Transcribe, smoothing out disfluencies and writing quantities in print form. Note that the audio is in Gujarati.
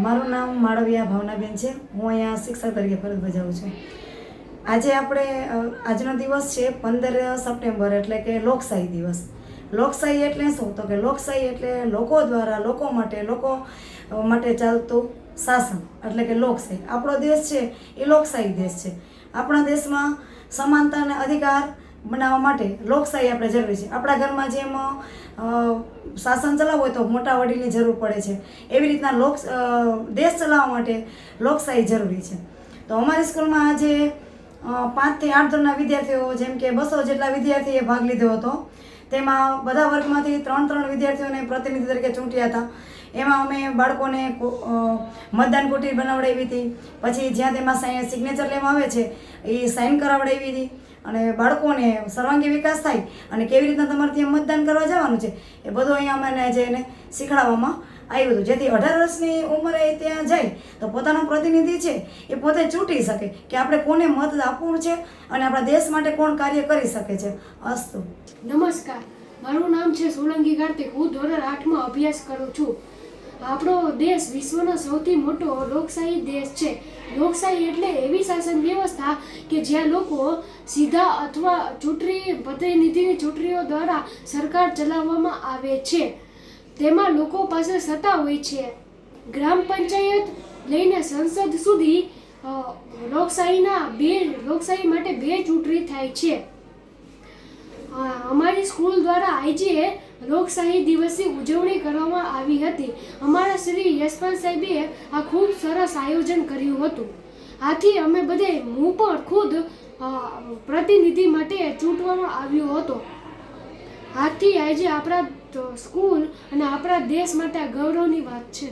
મારું નામ માળવિયા ભાવનાબેન છે. હું અહીંયા શિક્ષક તરીકે ફરજ બજાવું છું. આજે આજનો દિવસ છે 15 સપ્ટેમ્બર, એટલે કે લોકશાહી દિવસ. લોકશાહી એટલે શું? તો કે લોકશાહી એટલે લોકો દ્વારા લોકો માટે ચાલતું શાસન, એટલે કે લોકશાહી. આપણો દેશ છે એ લોકશાહી દેશ છે. આપણા દેશમાં સમાનતા અને અધિકાર બનાવવા માટે લોકશાહી આપણે જરૂરી છે. આપણા ઘરમાં જેમ શાસન ચલાવવું હોય તો મોટા વડીલની જરૂર પડે છે, એવી રીતના દેશ ચલાવવા માટે લોકશાહી જરૂરી છે. તો અમારી સ્કૂલમાં આજે 5 થી 8 ધોરણના વિદ્યાર્થીઓ, જેમ કે 200 જેટલા વિદ્યાર્થીએ ભાગ લીધો હતો. તેમાં બધા વર્ગમાંથી 3 વિદ્યાર્થીઓને પ્રતિનિધિ તરીકે ચૂંટ્યા હતા. એમાં અમે બાળકોને મતદાન કુટીર બનાવડાવી હતી. પછી જ્યાં તેમાં સિગ્નેચર લેવામાં આવે છે એ સાઇન કરાવડાવી હતી. અને બાળકોને સર્વાંગી વિકાસ થાય અને કેવી રીતના તમારે ત્યાં મતદાન કરવા જવાનું છે એ બધું અહીંયા અમને જઈને શીખવાડવામાં આવ્યું હતું, જેથી 18 વર્ષની ઉંમરે ત્યાં જાય તો પોતાનો પ્રતિનિધિ છે એ પોતે ચૂંટી શકે કે આપણે કોને મત આપવું છે અને આપણા દેશ માટે કોણ કાર્ય કરી શકે છે. અસ્તુ. નમસ્કાર, મારું નામ છે સોલંકી કાર્તિક. હું ધોરણ 8માં અભ્યાસ કરું છું. આપણો દેશ વિશ્વનો સૌથી મોટો લોકશાહી દેશ છે. લોકશાહી એટલે એવી શાસન વ્યવસ્થા કે જ્યાં લોકો સીધા અથવા પ્રતિનિધિની ચૂંટણીઓ દ્વારા સરકાર ચલાવવામાં આવે છે. તેમાં લોકો પાસે સત્તા હોય છે. ગ્રામ પંચાયત લઈને સંસદ સુધી લોકશાહી માટે 2 ચૂંટણી થાય છે. અમારી સ્કૂલ દ્વારા આજે લોકશાહી દિવસની ઉજવણી કરવામાં આવી હતી. અમારા શ્રી યશપાલ સાહેબે આ ખૂબ સરસ આયોજન કર્યું હતું. આથી અમે બધે હું પણ ખુદ પ્રતિનિધિ માટે ચૂંટવામાં આવ્યો હતો. આથી આજે આપણા સ્કૂલ અને આપણા દેશ માટે આ ગૌરવની વાત છે.